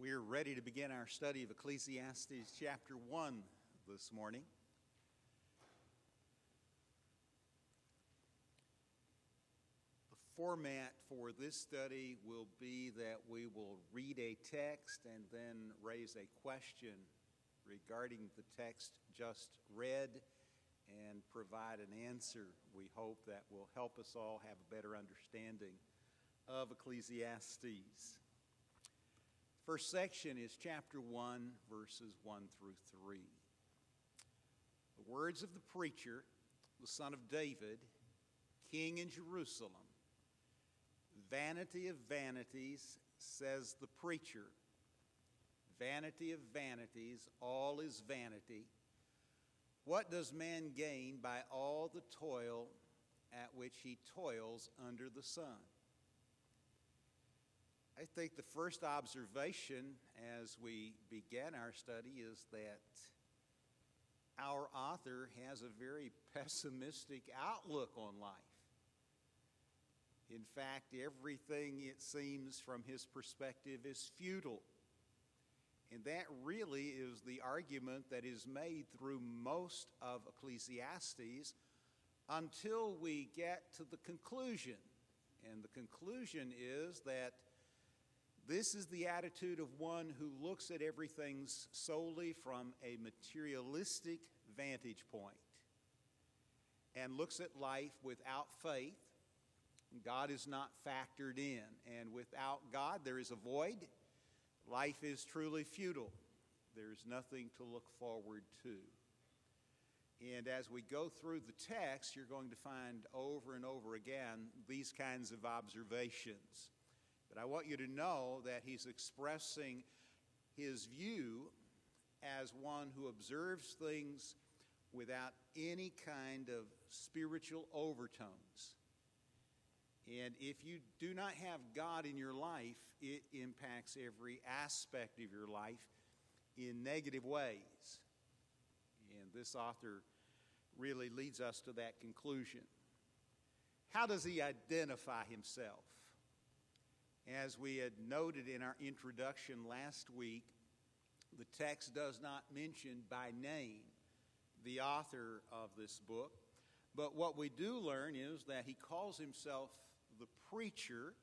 We're ready to begin our study of Ecclesiastes chapter 1 this morning. The format for this study will be that we will read a text and then raise a question regarding the text just read and provide an answer. We hope that will help us all have a better understanding of Ecclesiastes. First section is chapter 1, verses 1 through 3. The words of the preacher, the son of David, king in Jerusalem. Vanity of vanities, says the preacher. Vanity of vanities, all is vanity. What does man gain by all the toil at which he toils under the sun? I think the first observation as we begin our study is that our author has a very pessimistic outlook on life. In fact, everything, it seems, from his perspective is futile. And that really is the argument that is made through most of Ecclesiastes until we get to the conclusion. And the conclusion is that this is the attitude of one who looks at everything solely from a materialistic vantage point and looks at life without faith. God is not factored in, and without God there is a void. Life is truly futile. There's nothing to look forward to. And as we go through the text, you're going to find over and over again these kinds of observations. But I want you to know that he's expressing his view as one who observes things without any kind of spiritual overtones. And if you do not have God in your life, it impacts every aspect of your life in negative ways. And this author really leads us to that conclusion. How does he identify himself? As we had noted in our introduction last week, the text does not mention by name the author of this book, but what we do learn is that he calls himself the preacher,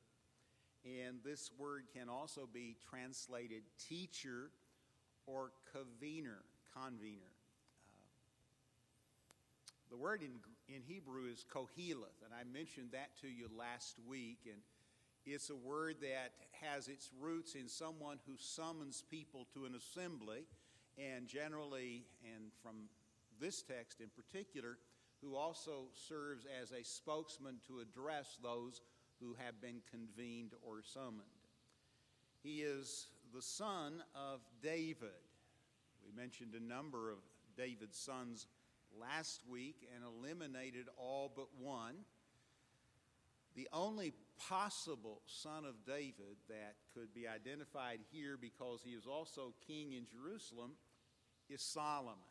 and this word can also be translated teacher or convener. The word in Hebrew is koheleth, and I mentioned that to you last week, and it's a word that has its roots in someone who summons people to an assembly, and generally, and from this text in particular, who also serves as a spokesman to address those who have been convened or summoned. He is the son of David. We mentioned a number of David's sons last week and eliminated all but one. The only possible son of David that could be identified here, because he is also king in Jerusalem, is Solomon.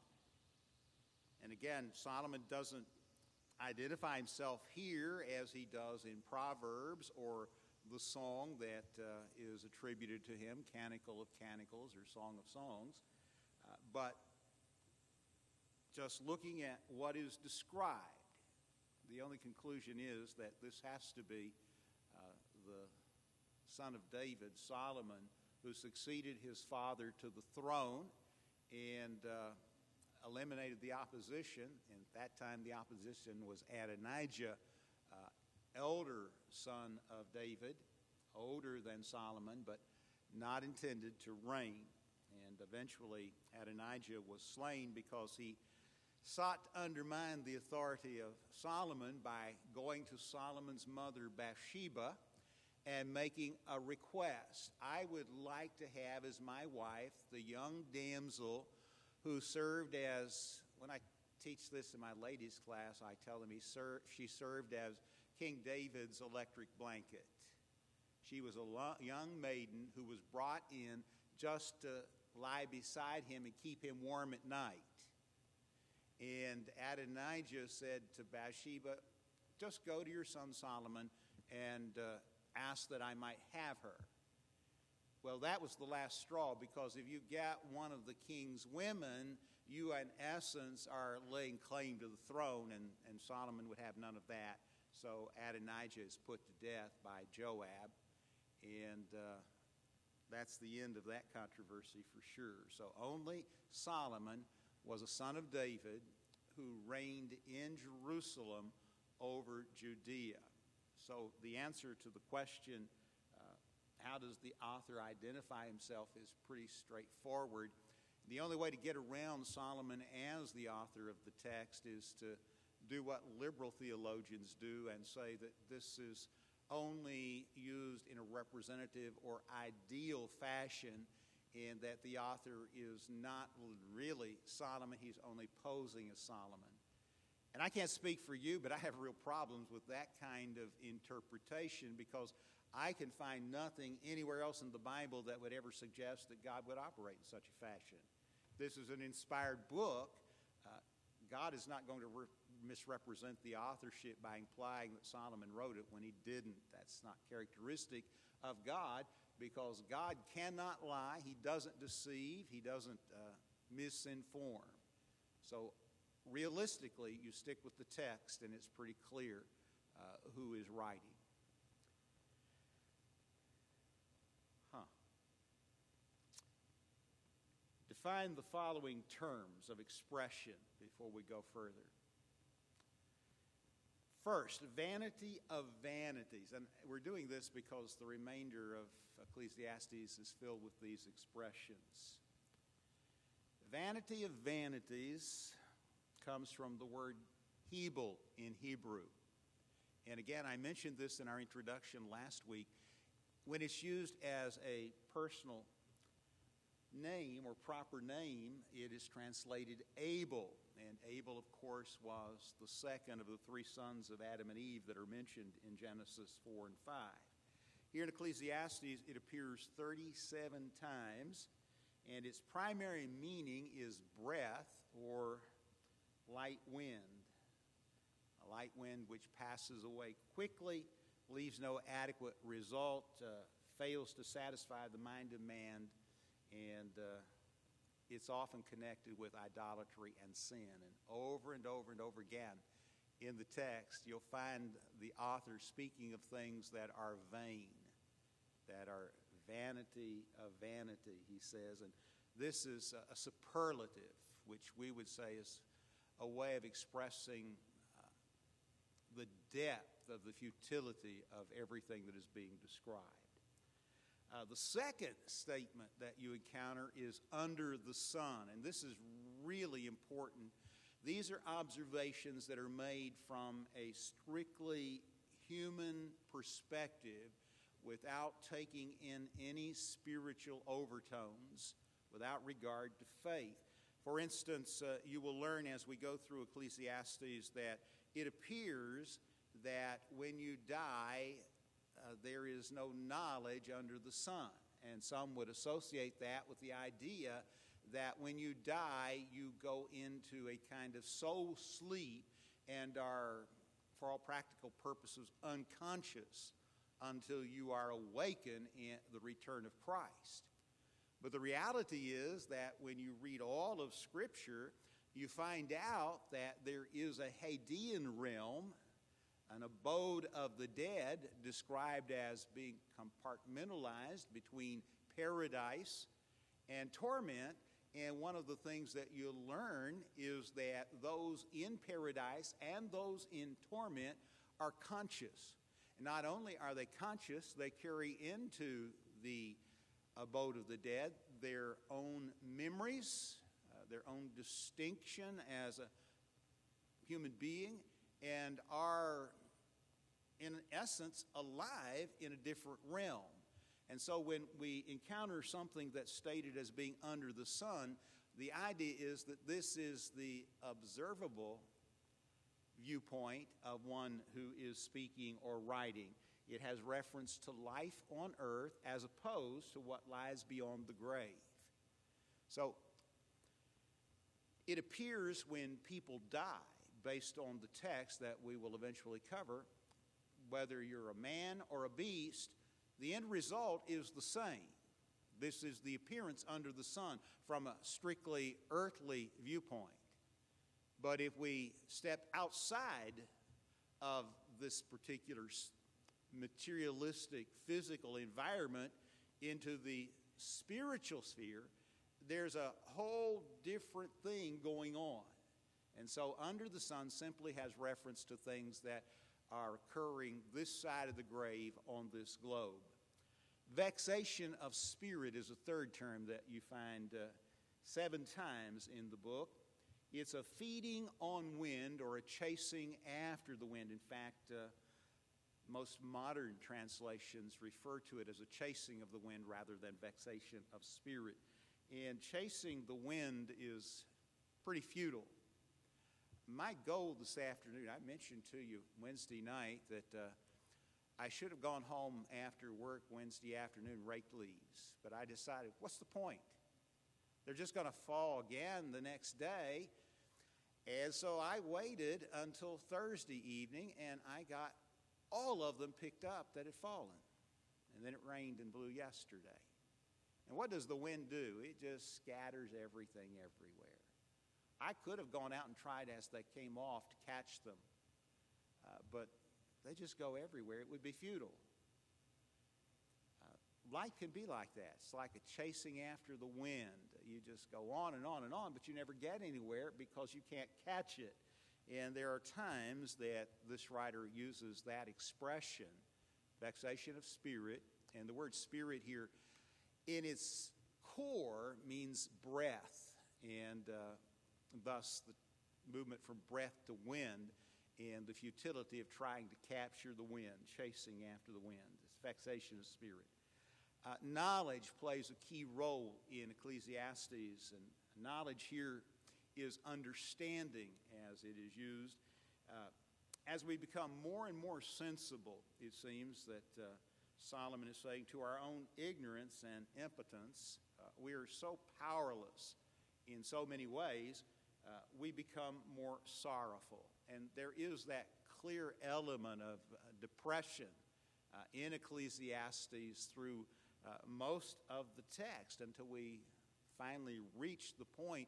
And again, Solomon doesn't identify himself here as he does in Proverbs or the song that is attributed to him, Canticle of Canticles or Song of Songs. But just looking at what is described, the only conclusion is that this has to be the son of David, Solomon, who succeeded his father to the throne and eliminated the opposition. And at that time, the opposition was Adonijah, elder son of David, older than Solomon, but not intended to reign. And eventually, Adonijah was slain because he sought to undermine the authority of Solomon by going to Solomon's mother Bathsheba and making a request. I would like to have as my wife the young damsel who served as, when I teach this in my ladies class, I tell them she served as King David's electric blanket. She was a young maiden who was brought in just to lie beside him and keep him warm at night. And Adonijah said to Bathsheba, just go to your son Solomon and ask that I might have her. Well, that was the last straw, because if you got one of the king's women, you in essence are laying claim to the throne, and Solomon would have none of that. So Adonijah is put to death by Joab, and that's the end of that controversy for sure. So only Solomon was a son of David who reigned in Jerusalem over Judea. So the answer to the question, how does the author identify himself, is pretty straightforward. The only way to get around Solomon as the author of the text is to do what liberal theologians do and say that this is only used in a representative or ideal fashion, and that the author is not really Solomon, he's only posing as Solomon. And I can't speak for you, but I have real problems with that kind of interpretation, because I can find nothing anywhere else in the Bible that would ever suggest that God would operate in such a fashion. This is an inspired book. God is not going to misrepresent the authorship by implying that Solomon wrote it when he didn't. That's not characteristic of God, because God cannot lie. He doesn't deceive. He doesn't misinform. So realistically, you stick with the text, and it's pretty clear who is writing. Define the following terms of expression before we go further. First, vanity of vanities. And we're doing this because the remainder of Ecclesiastes is filled with these expressions. Vanity of vanities comes from the word Hebel in Hebrew. And again, I mentioned this in our introduction last week. When it's used as a personal name or proper name, it is translated Abel. And Abel, of course, was the second of the three sons of Adam and Eve that are mentioned in Genesis 4 and 5. Here in Ecclesiastes, it appears 37 times, and its primary meaning is breath or light wind. A light wind which passes away quickly, leaves no adequate result, fails to satisfy the mind of man, and it's often connected with idolatry and sin. And over and over and over again in the text, you'll find the author speaking of things that are vain, that are vanity of vanity, he says. And this is a superlative, which we would say is a way of expressing the depth of the futility of everything that is being described. The second statement that you encounter is under the sun, and this is really important. These are observations that are made from a strictly human perspective without taking in any spiritual overtones, without regard to faith. For instance, you will learn as we go through Ecclesiastes that it appears that when you die, there is no knowledge under the sun. And some would associate that with the idea that when you die, you go into a kind of soul sleep and are, for all practical purposes, unconscious until you are awakened in the return of Christ. But the reality is that when you read all of Scripture, you find out that there is a Hadean realm, an abode of the dead, described as being compartmentalized between paradise and torment. And one of the things that you'll learn is that those in paradise and those in torment are conscious. Not only are they conscious, they carry into the abode of the dead their own memories, their own distinction as a human being, and are, in essence, alive in a different realm. And so when we encounter something that's stated as being under the sun, the idea is that this is the observable viewpoint of one who is speaking or writing. It has reference to life on earth as opposed to what lies beyond the grave. So it appears when people die, based on the text that we will eventually cover, whether you're a man or a beast, the end result is the same. This is the appearance under the sun from a strictly earthly viewpoint. But if we step outside of this particular materialistic, physical environment into the spiritual sphere, there's a whole different thing going on. And so under the sun simply has reference to things that are occurring this side of the grave on this globe. Vexation of spirit is a third term that you find 7 times in the book. It's a feeding on wind or a chasing after the wind. In fact, most modern translations refer to it as a chasing of the wind rather than vexation of spirit. And chasing the wind is pretty futile. My goal this afternoon, I mentioned to you Wednesday night that I should have gone home after work Wednesday afternoon, raked leaves. But I decided, what's the point? They're just going to fall again the next day. And so I waited until Thursday evening, and I got all of them picked up that had fallen. And then it rained and blew yesterday. And what does the wind do? It just scatters everything everywhere. I could have gone out and tried as they came off to catch them, but they just go everywhere. It would be futile. Life can be like that. It's like a chasing after the wind. You just go on and on and on, but you never get anywhere because you can't catch it. And there are times that this writer uses that expression, vexation of spirit, and the word spirit here in its core means breath, and thus the movement from breath to wind and the futility of trying to capture the wind, chasing after the wind. It's vexation of spirit. Knowledge plays a key role in Ecclesiastes, and knowledge here is understanding as it is used. As we become more and more sensible, it seems that Solomon is saying, to our own ignorance and impotence, we are so powerless in so many ways, we become more sorrowful. And there is that clear element of depression in Ecclesiastes through most of the text until we finally reach the point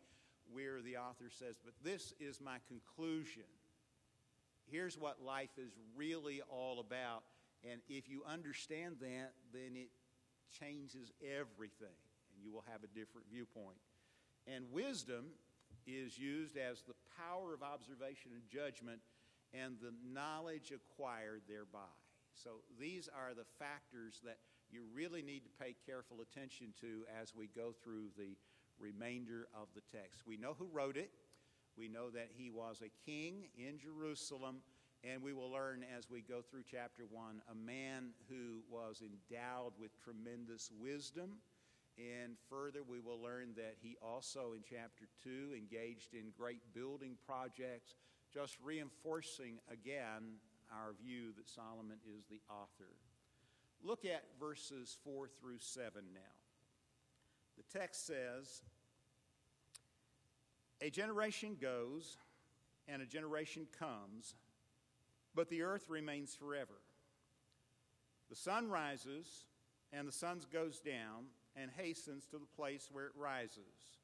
where the author says, but this is my conclusion. Here's what life is really all about. And if you understand that, then it changes everything, and you will have a different viewpoint. And wisdom is used as the power of observation and judgment and the knowledge acquired thereby. So these are the factors that you really need to pay careful attention to as we go through the remainder of the text. We know who wrote it. We know that he was a king in Jerusalem, and we will learn as we go through chapter 1, a man who was endowed with tremendous wisdom. And further, we will learn that he also in chapter 2 engaged in great building projects, just reinforcing again our view that Solomon is the author. Look at verses 4 through 7 now. The text says, a generation goes and a generation comes, but the earth remains forever. The sun rises and the sun goes down and hastens to the place where it rises.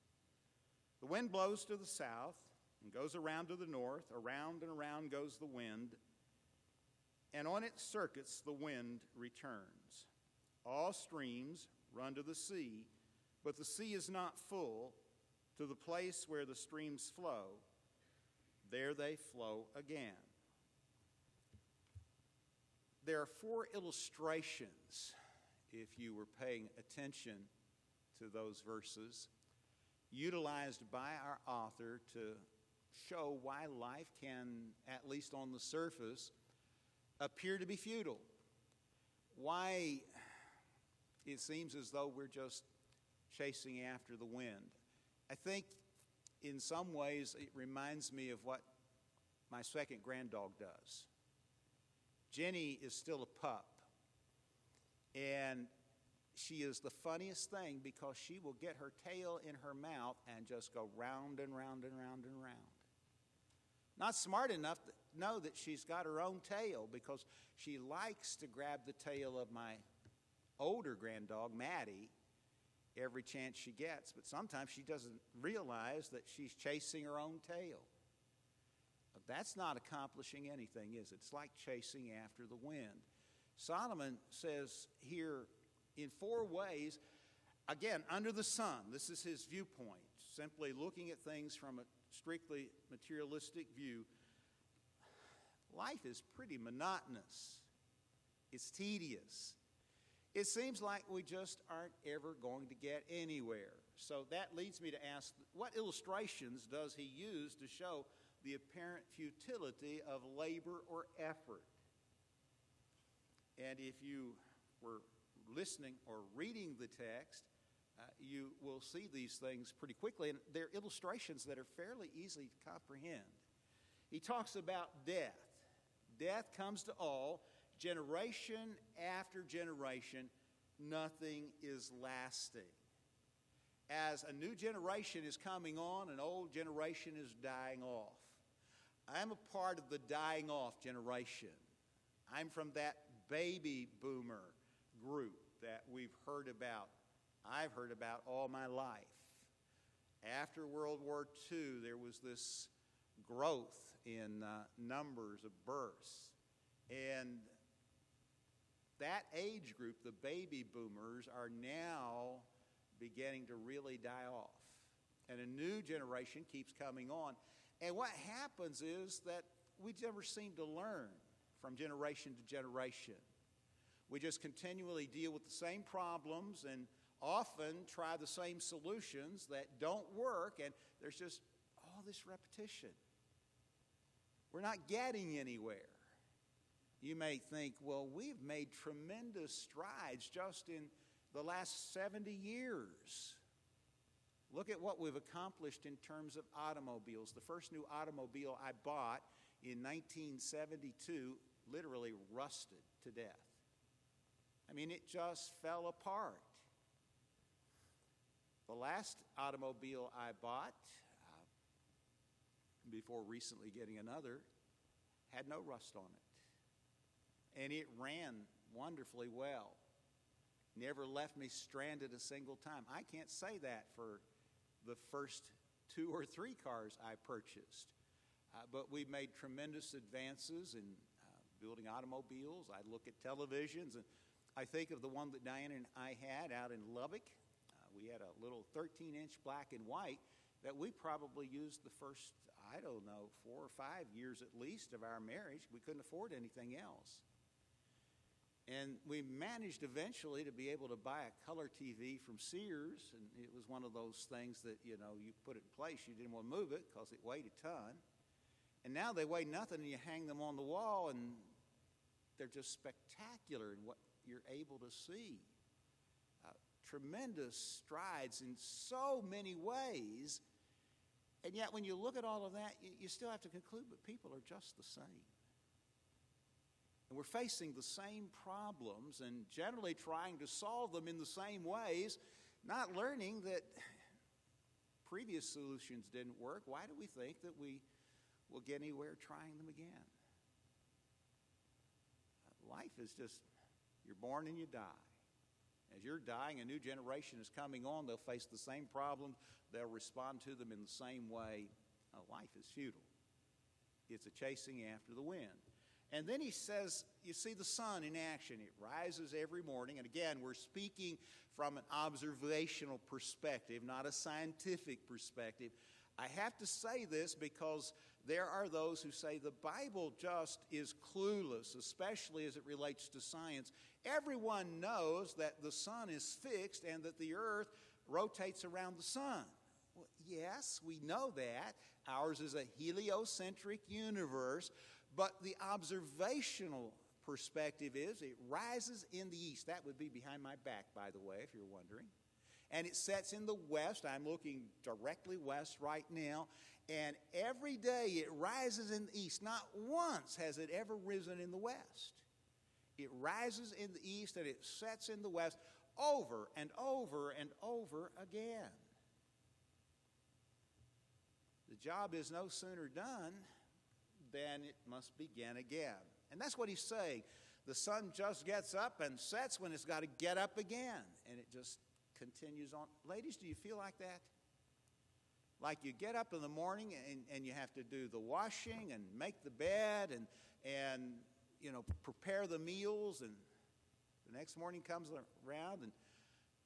The wind blows to the south and goes around to the north. Around and around goes the wind, and on its circuits the wind returns. All streams run to the sea, but the sea is not full. To the place where the streams flow, there they flow again. There are 4 illustrations, if you were paying attention to those verses, utilized by our author to show why life can, at least on the surface, appear to be futile. Why it seems as though we're just chasing after the wind. I think in some ways it reminds me of what my second granddog does. Jenny is still a pup, and she is the funniest thing because she will get her tail in her mouth and just go round and round and round and round. Not smart enough to know that she's got her own tail because she likes to grab the tail of my older granddog, Maddie, every chance she gets, but sometimes she doesn't realize that she's chasing her own tail. But that's not accomplishing anything, is it? It's like chasing after the wind. Solomon says here in 4 ways, again, under the sun, this is his viewpoint, simply looking at things from a strictly materialistic view. Life is pretty monotonous. It's tedious. It seems like we just aren't ever going to get anywhere. So that leads me to ask, what illustrations does he use to show the apparent futility of labor or effort? And if you were listening or reading the text, you will see these things pretty quickly, and they're illustrations that are fairly easy to comprehend. He talks about death. Death comes to all. Generation after generation, nothing is lasting. As a new generation is coming on, an old generation is dying off. I'm a part of the dying off generation. I'm from that baby boomer group that we've heard about. I've heard about all my life. After World War II, there was this growth in numbers of births. And that age group, the baby boomers, are now beginning to really die off. And a new generation keeps coming on. And what happens is that we never seem to learn from generation to generation. We just continually deal with the same problems and often try the same solutions that don't work, and there's just all this repetition. We're not getting anywhere. You may think, well, we've made tremendous strides just in the last 70 years. Look at what we've accomplished in terms of automobiles. The first new automobile I bought in 1972 literally rusted to death. I mean, it just fell apart. The last automobile I bought, before recently getting another, had no rust on it. And it ran wonderfully well. Never left me stranded a single time. I can't say that for the first 2 or 3 cars I purchased. But we've made tremendous advances in building automobiles. I look at televisions, and I think of the one that Diana and I had out in Lubbock. We had a little 13-inch black and white that we probably used the first, 4 or 5 years at least of our marriage. We couldn't afford anything else. And we managed eventually to be able to buy a color TV from Sears, and it was one of those things that, you put it in place. You didn't want to move it because it weighed a ton. And now they weigh nothing, and you hang them on the wall, and they're just spectacular in what you're able to see. Tremendous strides in so many ways, and yet when you look at all of that, you still have to conclude, but people are just the same. And we're facing the same problems and generally trying to solve them in the same ways, not learning that previous solutions didn't work. Why do we think that we will get anywhere trying them again? Life is just, you're born and you die. As you're dying, a new generation is coming on. They'll face the same problems. They'll respond to them in the same way. Life is futile. It's a chasing after the wind. And then he says, you see the sun in action. It rises every morning. And again, we're speaking from an observational perspective, not a scientific perspective. I have to say this because there are those who say the Bible just is clueless, especially as it relates to science. Everyone knows that the sun is fixed and that the earth rotates around the sun. Well, yes, we know that. Ours is a heliocentric universe, but the observational perspective is it rises in the east. That would be behind my back, by the way, if you're wondering. And it sets in the west. I'm looking directly west right now. And every day it rises in the east. Not once has it ever risen in the west. It rises in the east and it sets in the west over and over and over again. The job is no sooner done than it must begin again. And that's what he's saying. The sun just gets up and sets when it's got to get up again. And it just continues on. Ladies, do you feel like that? Like you get up in the morning and you have to do the washing and make the bed and prepare the meals, and the next morning comes around and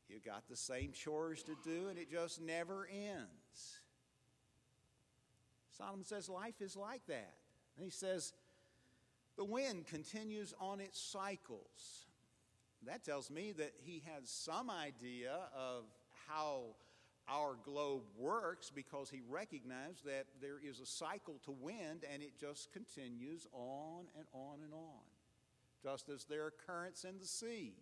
you got the same chores to do, and it just never ends. Solomon says life is like that. And he says the wind continues on its cycles. That tells me that he has some idea of how our globe works, because he recognized that there is a cycle to wind, and it just continues on and on and on, just as there are currents in the sea.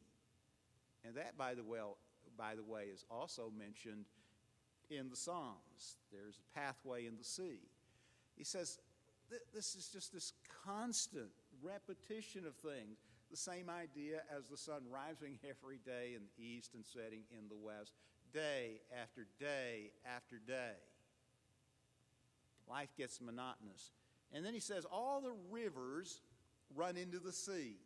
And that, by the way, is also mentioned in the Psalms. There's a pathway in the sea. He says this is just this constant repetition of things, the same idea as the sun rising every day in the east and setting in the west, day after day after day. Life gets monotonous. And then he says all the rivers run into the sea.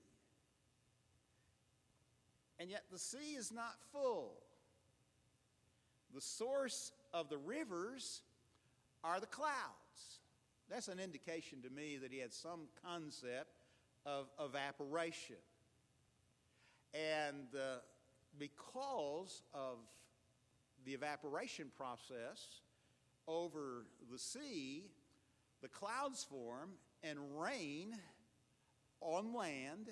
And yet the sea is not full. The source of the rivers are the clouds. That's an indication to me that he had some concept of evaporation. And because of the evaporation process over the sea, the clouds form and rain on land.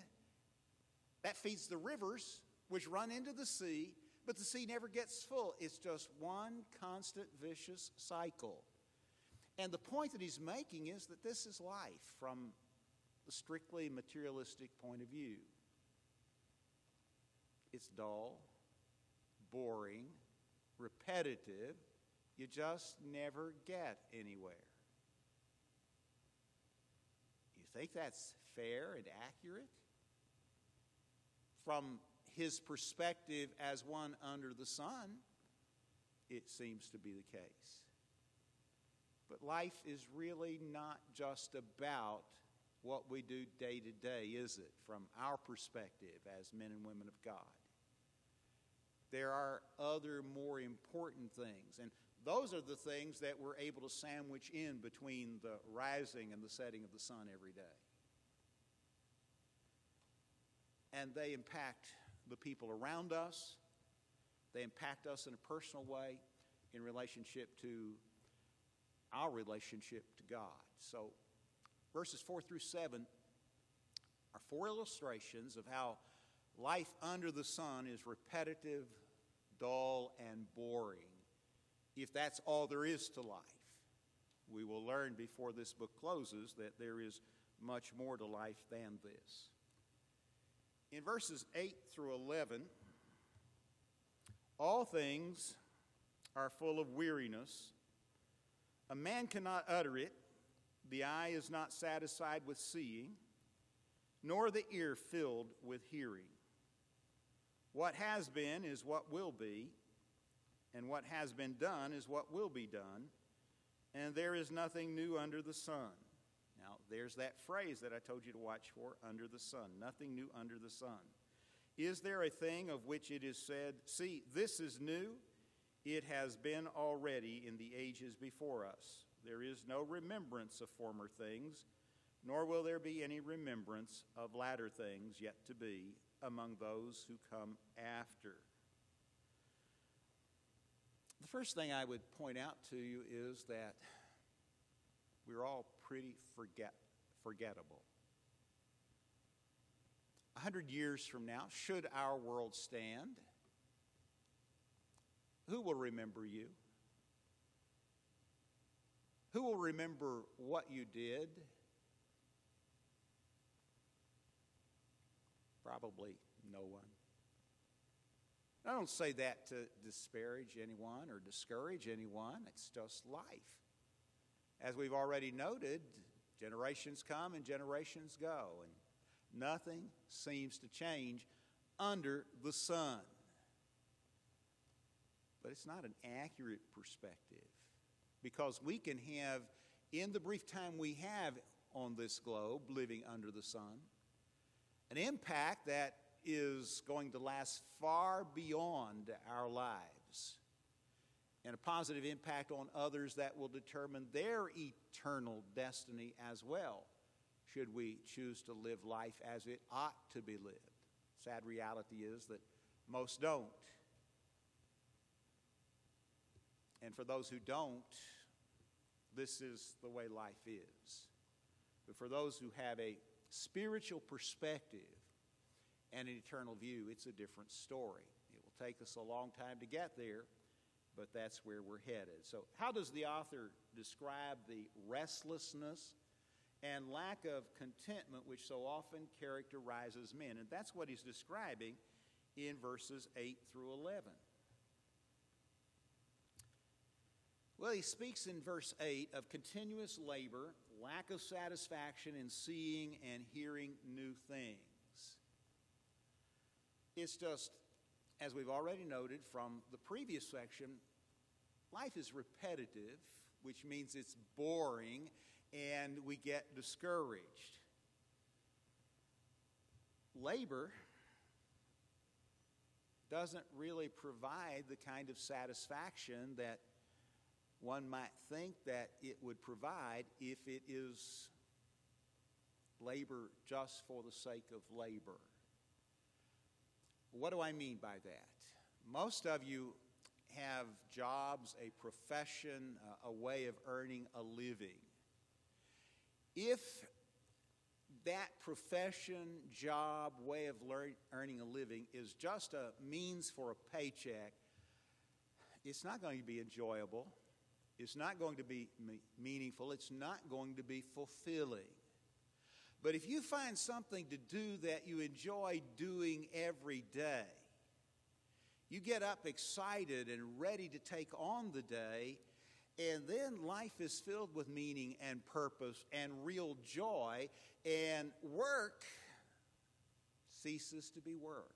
That feeds the rivers, which run into the sea, but the sea never gets full. It's just one constant vicious cycle. And the point that he's making is that this is life from the strictly materialistic point of view. It's dull, boring, repetitive. You just never get anywhere. You think that's fair and accurate? From his perspective as one under the sun, it seems to be the case. But life is really not just about what we do day to day, is it? From our perspective as men and women of God. There are other more important things, and those are the things that we're able to sandwich in between the rising and the setting of the sun every day. And they impact the people around us. They impact us in a personal way in relationship to our relationship to God. So verses 4 through 7 are four illustrations of how life under the sun is repetitive, dull, and boring, if that's all there is to life. We will learn before this book closes that there is much more to life than this. In verses 8 through 11, all things are full of weariness. A man cannot utter it. The eye is not satisfied with seeing, nor the ear filled with hearing. What has been is what will be, and what has been done is what will be done, and there is nothing new under the sun. Now, there's that phrase that I told you to watch for, under the sun. Nothing new under the sun. Is there a thing of which it is said, see, this is new? It has been already in the ages before us. There is no remembrance of former things, nor will there be any remembrance of latter things yet to be among those who come after. The first thing I would point out to you is that we're all pretty forgettable. 100 years from now, should our world stand, who will remember you? Who will remember what you did? Probably no one. I don't say that to disparage anyone or discourage anyone. It's just life. As we've already noted, generations come and generations go, and nothing seems to change under the sun. But it's not an accurate perspective, because we can have, in the brief time we have on this globe living under the sun, an impact that is going to last far beyond our lives, and a positive impact on others that will determine their eternal destiny as well, should we choose to live life as it ought to be lived. Sad reality is that most don't. And for those who don't, this is the way life is. But for those who have a spiritual perspective and an eternal view, it's a different story. It will take us a long time to get there, but that's where we're headed. So how does the author describe the restlessness and lack of contentment which so often characterizes men? And that's what he's describing in verses 8 through 11. Well, he speaks in verse 8 of continuous labor, lack of satisfaction in seeing and hearing new things. It's just, as we've already noted from the previous section, life is repetitive, which means it's boring, and we get discouraged. Labor doesn't really provide the kind of satisfaction that one might think that it would provide if it is labor just for the sake of labor. What do I mean by that? Most of you have jobs, a profession, a way of earning a living. If that profession, job, way of earning a living is just a means for a paycheck, it's not going to be enjoyable. It's not going to be meaningful. It's not going to be fulfilling. But if you find something to do that you enjoy doing every day, you get up excited and ready to take on the day, and then life is filled with meaning and purpose and real joy, and work ceases to be work.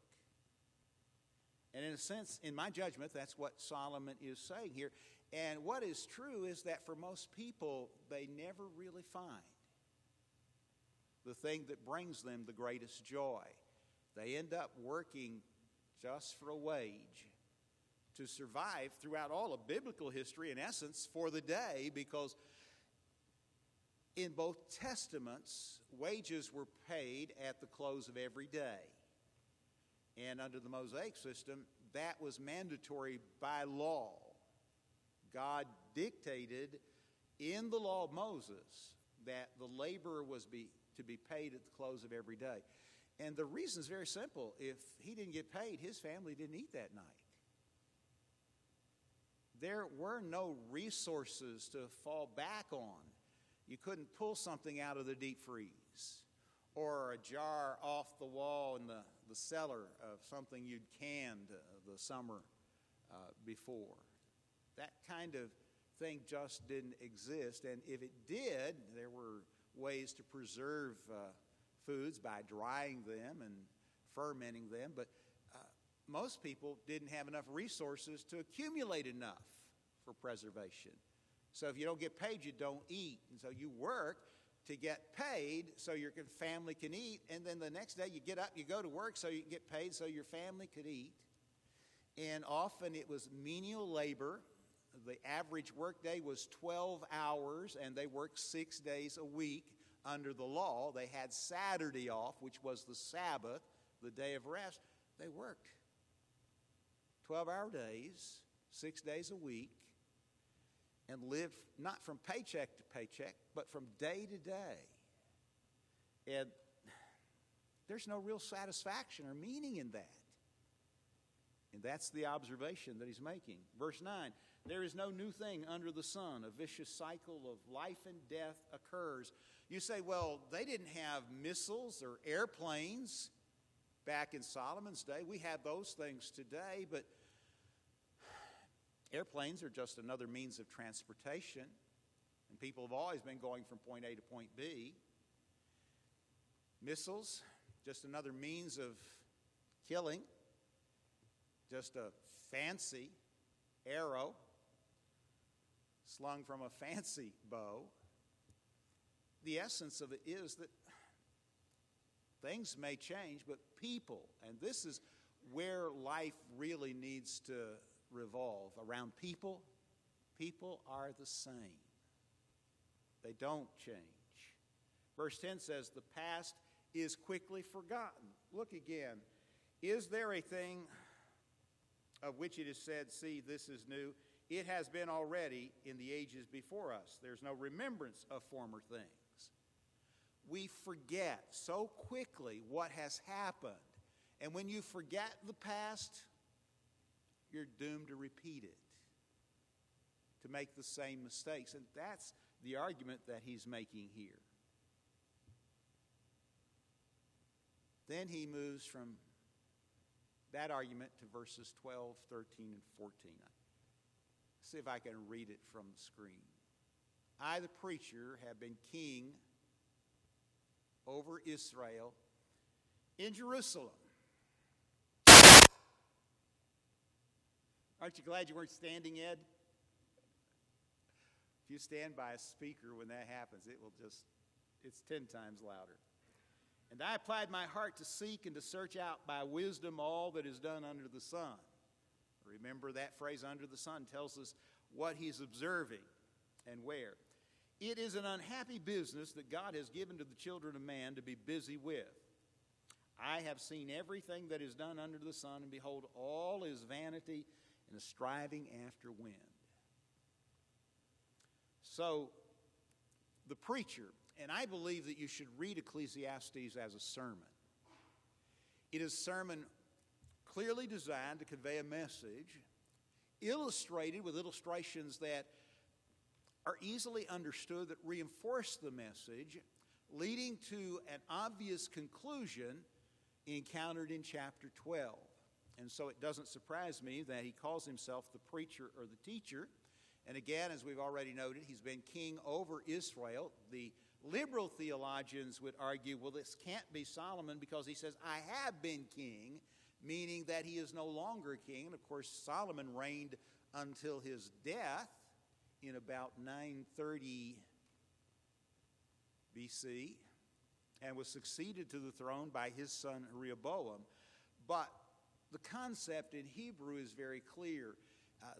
And in a sense, in my judgment, that's what Solomon is saying here. And what is true is that for most people, they never really find the thing that brings them the greatest joy. They end up working just for a wage to survive throughout all of biblical history, in essence, for the day, because in both testaments, wages were paid at the close of every day. And under the Mosaic system, that was mandatory by law. God dictated in the law of Moses that the laborer was to be paid at the close of every day. And the reason is very simple. If he didn't get paid, his family didn't eat that night. There were no resources to fall back on. You couldn't pull something out of the deep freeze or a jar off the wall in the cellar of something you'd canned the summer before. That kind of thing just didn't exist. And if it did, there were ways to preserve foods by drying them and fermenting them. But most people didn't have enough resources to accumulate enough for preservation. So if you don't get paid, you don't eat. And so you work to get paid so your family can eat. And then the next day you get up, you go to work so you can get paid so your family could eat. And often it was menial labor. The average workday was 12 hours, and they worked 6 days a week under the law. They had Saturday off, which was the Sabbath, the day of rest. They worked 12-hour days, 6 days a week, and lived not from paycheck to paycheck, but from day to day. And there's no real satisfaction or meaning in that. And that's the observation that he's making. Verse 9, there is no new thing under the sun. A vicious cycle of life and death occurs. You say, well, they didn't have missiles or airplanes back in Solomon's day. We have those things today, but airplanes are just another means of transportation. And people have always been going from point A to point B. Missiles, just another means of killing. Just a fancy arrow slung from a fancy bow. The essence of it is that Things may change, but people, and this is where life really needs to revolve around people. People are the same. They don't change. Verse 10 says, the past is quickly forgotten. Look again. Is there a thing of which it is said, see, this is new? It has been already in the ages before us. There's no remembrance of former things. We forget so quickly what has happened. And when you forget the past, you're doomed to repeat it, to make the same mistakes. And that's the argument that he's making here. Then he moves from that argument to verses 12, 13, and 14. See if I can read it from the screen. I, the preacher, have been king over Israel in Jerusalem. Aren't you glad you weren't standing, Ed? If you stand by a speaker when that happens, it's 10 times louder. And I applied my heart to seek and to search out by wisdom all that is done under the sun. Remember that phrase, under the sun, tells us what he's observing and where. It is an unhappy business that God has given to the children of man to be busy with. I have seen everything that is done under the sun, and behold, all is vanity and a striving after wind. So, the preacher, and I believe that you should read Ecclesiastes as a sermon. It is a sermon clearly designed to convey a message, illustrated with illustrations that are easily understood, that reinforce the message, leading to an obvious conclusion encountered in chapter 12. And so it doesn't surprise me that he calls himself the preacher or the teacher. And again, as we've already noted, he's been king over Israel. The liberal theologians would argue, well, this can't be Solomon because he says, I have been king, meaning that he is no longer king. And of course, Solomon reigned until his death in about 930 BC and was succeeded to the throne by his son Rehoboam. But the concept in Hebrew is very clear.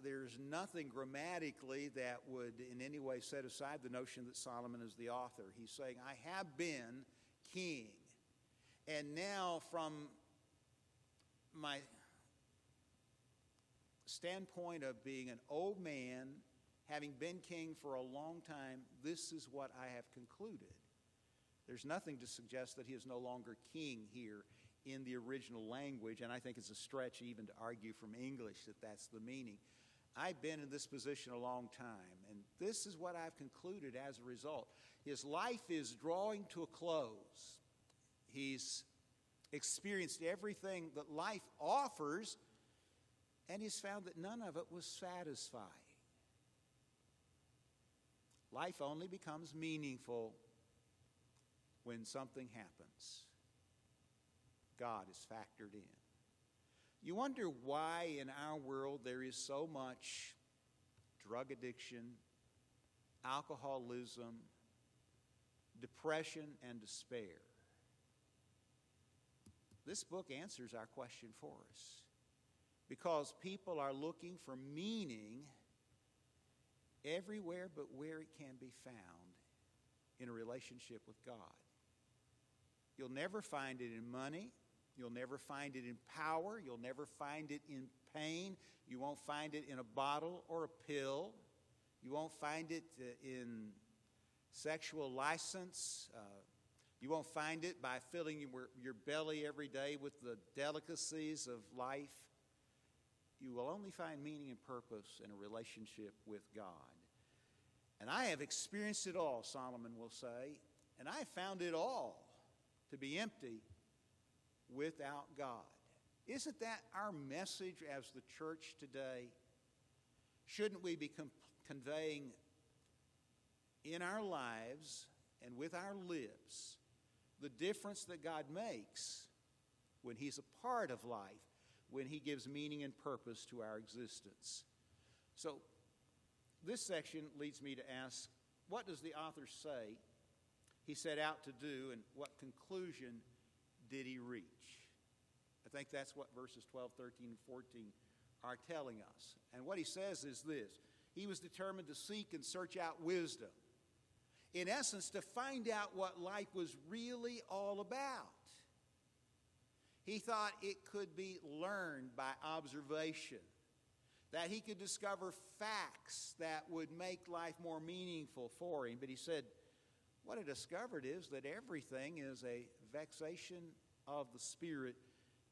There's nothing grammatically that would in any way set aside the notion that Solomon is the author. He's saying, I have been king. And now from my standpoint of being an old man, having been king for a long time, this is what I have concluded. There's nothing to suggest that he is no longer king here in the original language, and I think it's a stretch even to argue from English that that's the meaning. I've been in this position a long time, and this is what I've concluded as a result. His life is drawing to a close. He's experienced everything that life offers, and he's found that none of it was satisfying. Life only becomes meaningful when something happens. God is factored in. You wonder why in our world there is so much drug addiction, alcoholism, depression, and despair. This book answers our question for us. Because people are looking for meaning everywhere but where it can be found in a relationship with God. You'll never find it in money. You'll never find it in power. You'll never find it in pain. You won't find it in a bottle or a pill. You won't find it in sexual license. You won't find it by filling your belly every day with the delicacies of life. You will only find meaning and purpose in a relationship with God. And I have experienced it all, Solomon will say, and I found it all to be empty without God. Isn't that our message as the church today? Shouldn't we be conveying in our lives and with our lips the difference that God makes when He's a part of life, when He gives meaning and purpose to our existence? So this section leads me to ask, what does the author say he set out to do, and what conclusion did he reach? I think that's what verses 12, 13, and 14 are telling us. And what he says is this: he was determined to seek and search out wisdom. In essence, to find out what life was really all about. He thought it could be learned by observation, that he could discover facts that would make life more meaningful for him. But he said, what I discovered is that everything is a vexation of the spirit.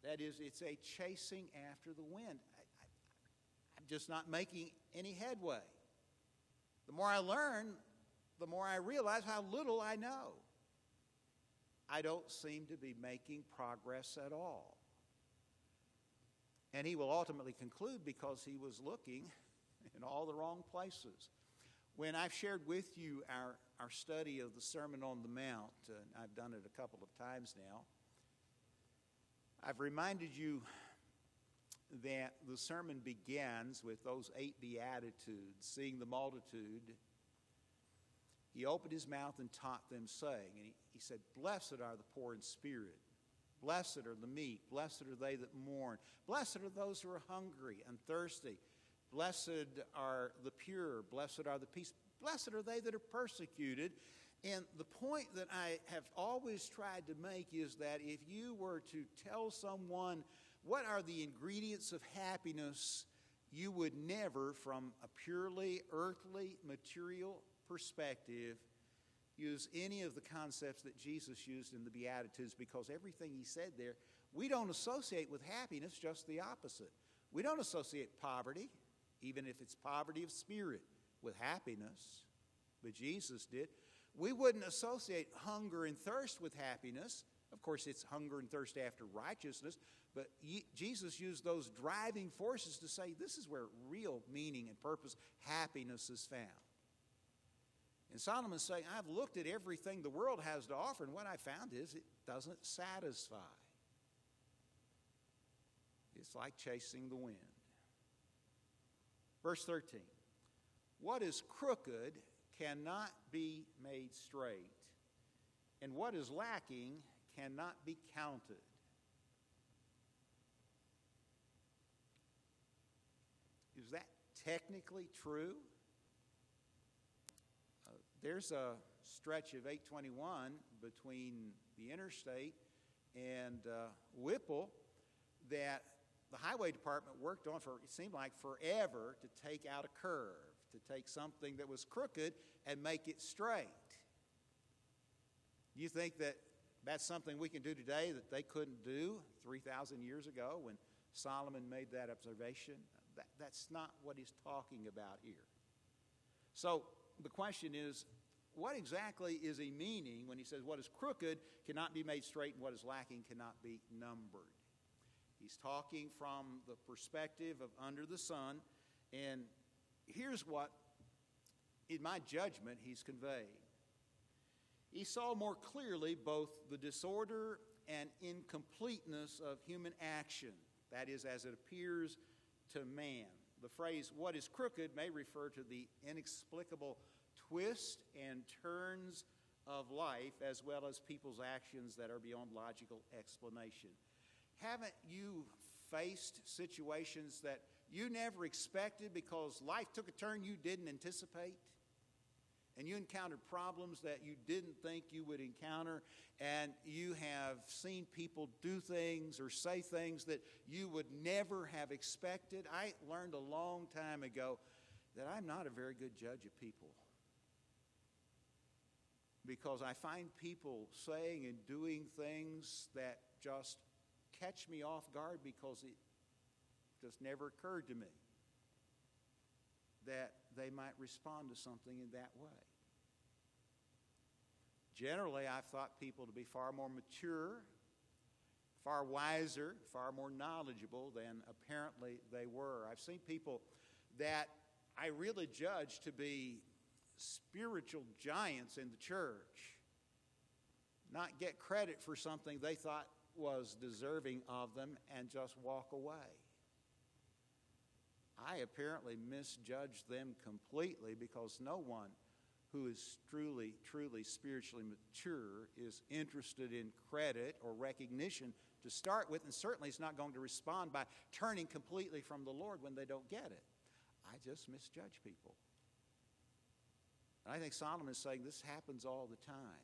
That is, it's a chasing after the wind. I'm just not making any headway. The more I learn, the more I realize how little I know. I don't seem to be making progress at all. And he will ultimately conclude because he was looking in all the wrong places. When I've shared with you our study of the Sermon on the Mount, and I've done it a couple of times now, I've reminded you that the sermon begins with those 8 Beatitudes, seeing the multitude. He opened his mouth and taught them, saying, and he said, blessed are the poor in spirit. Blessed are the meek. Blessed are they that mourn. Blessed are those who are hungry and thirsty. Blessed are the pure. Blessed are the peace. Blessed are they that are persecuted. And the point that I have always tried to make is that if you were to tell someone what are the ingredients of happiness, you would never, from a purely earthly, material perspective, use any of the concepts that Jesus used in the Beatitudes, because everything he said there, we don't associate with happiness, just the opposite. We don't associate poverty, even if it's poverty of spirit, with happiness, but Jesus did. We wouldn't associate hunger and thirst with happiness. Of course, it's hunger and thirst after righteousness, but Jesus used those driving forces to say this is where real meaning and purpose, happiness is found. And Solomon's saying, I've looked at everything the world has to offer, and what I found is it doesn't satisfy. It's like chasing the wind. Verse 13, what is crooked cannot be made straight, and what is lacking cannot be counted. Is that technically true? There's a stretch of 821 between the interstate and Whipple that the highway department worked on for, it seemed like, forever to take out a curve, to take something that was crooked and make it straight. You think that that's something we can do today that they couldn't do 3,000 years ago when Solomon made that observation? That's not what he's talking about here. So the question is, what exactly is he meaning when he says what is crooked cannot be made straight and what is lacking cannot be numbered? He's talking from the perspective of under the sun, and here's what, in my judgment, he's conveying. He saw more clearly both the disorder and incompleteness of human action, that is, as it appears to man. The phrase, what is crooked, may refer to the inexplicable twists and turns of life, as well as people's actions that are beyond logical explanation. Haven't you faced situations that you never expected because life took a turn you didn't anticipate? And you encountered problems that you didn't think you would encounter, and you have seen people do things or say things that you would never have expected. I learned a long time ago that I'm not a very good judge of people, because I find people saying and doing things that just catch me off guard because it just never occurred to me that they might respond to something in that way. Generally, I've thought people to be far more mature, far wiser, far more knowledgeable than apparently they were. I've seen people that I really judge to be spiritual giants in the church not get credit for something they thought was deserving of them and just walk away. I apparently misjudged them completely, because no one who is truly spiritually mature is interested in credit or recognition to start with, and certainly is not going to respond by turning completely from the Lord when they don't get it. I just misjudge people. And I think Solomon is saying this happens all the time.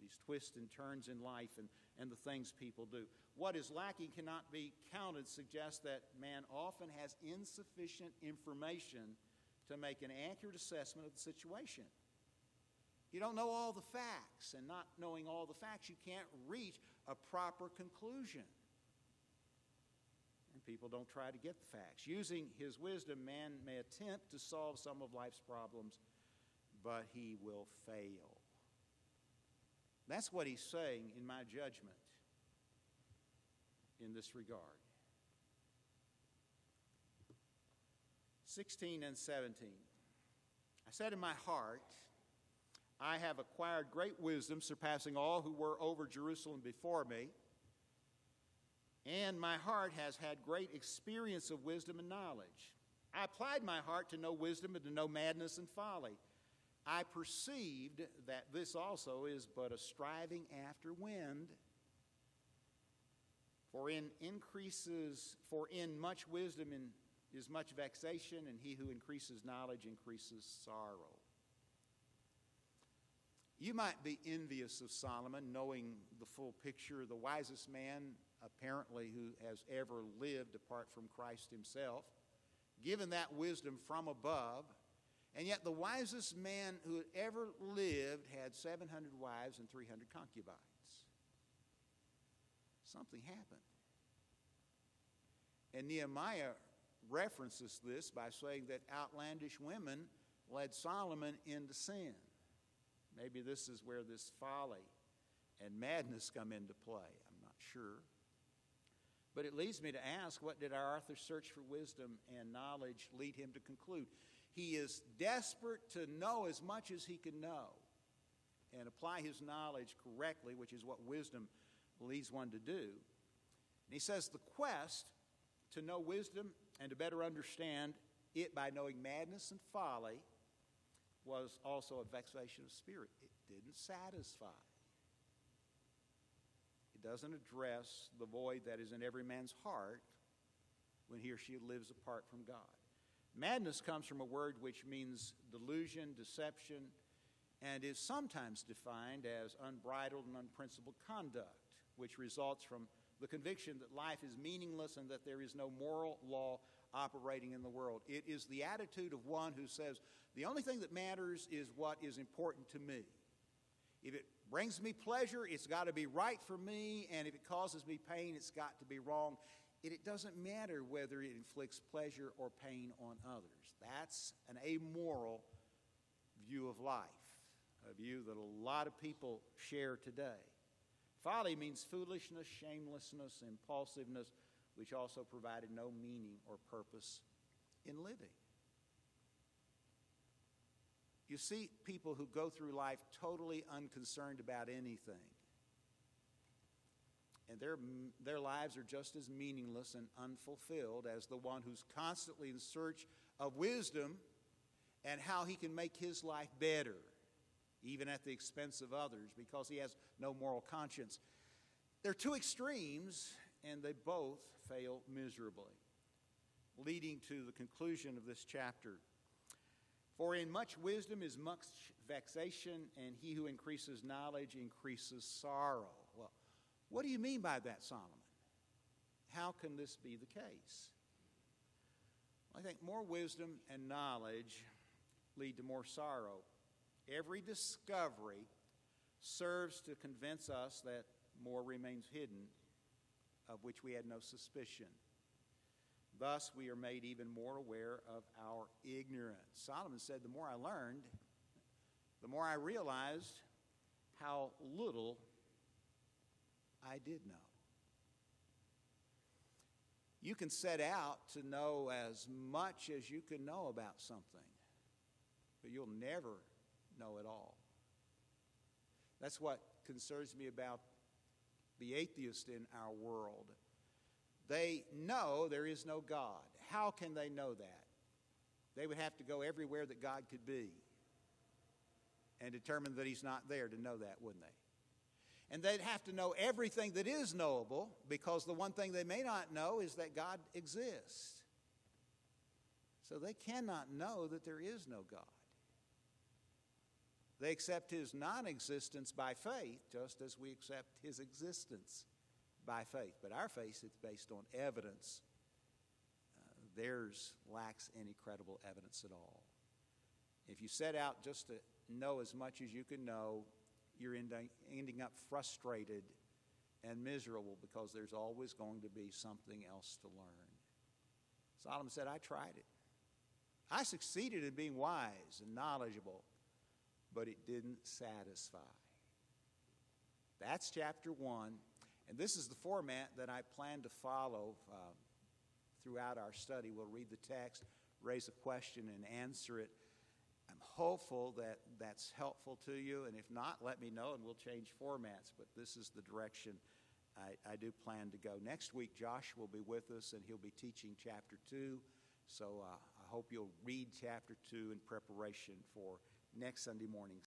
These twists and turns in life and the things people do. What is lacking cannot be counted suggests that man often has insufficient information to make an accurate assessment of the situation. You don't know all the facts, and not knowing all the facts, you can't reach a proper conclusion. And people don't try to get the facts. Using his wisdom, man may attempt to solve some of life's problems, but he will fail. That's what he's saying in my judgment in this regard. 16 and 17. I said in my heart, I have acquired great wisdom, surpassing all who were over Jerusalem before me. And my heart has had great experience of wisdom and knowledge. I applied my heart to know wisdom and to know madness and folly. I perceived that this also is but a striving after wind. For in much wisdom is much vexation, and he who increases knowledge increases sorrow. You might be envious of Solomon, knowing the full picture. The wisest man, apparently, who has ever lived apart from Christ himself, given that wisdom from above. And yet the wisest man who had ever lived had 700 wives and 300 concubines. Something happened. And Nehemiah references this by saying that outlandish women led Solomon into sin. Maybe this is where this folly and madness come into play. I'm not sure. But it leads me to ask, what did our author's search for wisdom and knowledge lead him to conclude? He is desperate to know as much as he can know and apply his knowledge correctly, which is what wisdom leads one to do. And he says the quest to know wisdom and to better understand it by knowing madness and folly was also a vexation of spirit. It didn't satisfy. It doesn't address the void that is in every man's heart when he or she lives apart from God. Madness comes from a word which means delusion, deception, and is sometimes defined as unbridled and unprincipled conduct, which results from the conviction that life is meaningless and that there is no moral law operating in the world. It is the attitude of one who says, the only thing that matters is what is important to me. If it brings me pleasure, it's got to be right for me, and if it causes me pain, it's got to be wrong. It doesn't matter whether it inflicts pleasure or pain on others. That's an amoral view of life, a view that a lot of people share today. Folly means foolishness, shamelessness, impulsiveness, which also provided no meaning or purpose in living. You see people who go through life totally unconcerned about anything. And their lives are just as meaningless and unfulfilled as the one who's constantly in search of wisdom and how he can make his life better, even at the expense of others, because he has no moral conscience. There are two extremes, and they both fail miserably, leading to the conclusion of this chapter. For in much wisdom is much vexation, and he who increases knowledge increases sorrow. Well, what do you mean by that, Solomon? How can this be the case? I think more wisdom and knowledge lead to more sorrow. Every discovery serves to convince us that more remains hidden, of which we had no suspicion. Thus, we are made even more aware of our ignorance. Solomon said, the more I learned, the more I realized how little I did know. You can set out to know as much as you can know about something, but you'll never know it all. That's what concerns me about the atheist in our world. They know there is no God. How can they know that? They would have to go everywhere that God could be. and determine that he's not there to know that, wouldn't they? And they'd have to know everything that is knowable, because the one thing they may not know is that God exists. So they cannot know that there is no God. They accept his non-existence by faith, just as we accept his existence by faith. But our faith is based on evidence. Theirs lacks any credible evidence at all. If you set out just to know as much as you can know, you're ending up frustrated and miserable, because there's always going to be something else to learn. Solomon said, I tried it. I succeeded in being wise and knowledgeable, but it didn't satisfy. That's chapter 1. And this is the format that I plan to follow throughout our study. We'll read the text, raise a question, and answer it. I'm hopeful that that's helpful to you, and if not, let me know and we'll change formats. But this is the direction I do plan to go. Next week, Josh will be with us, and he'll be teaching chapter 2. So I hope you'll read chapter 2 in preparation for next Sunday morning.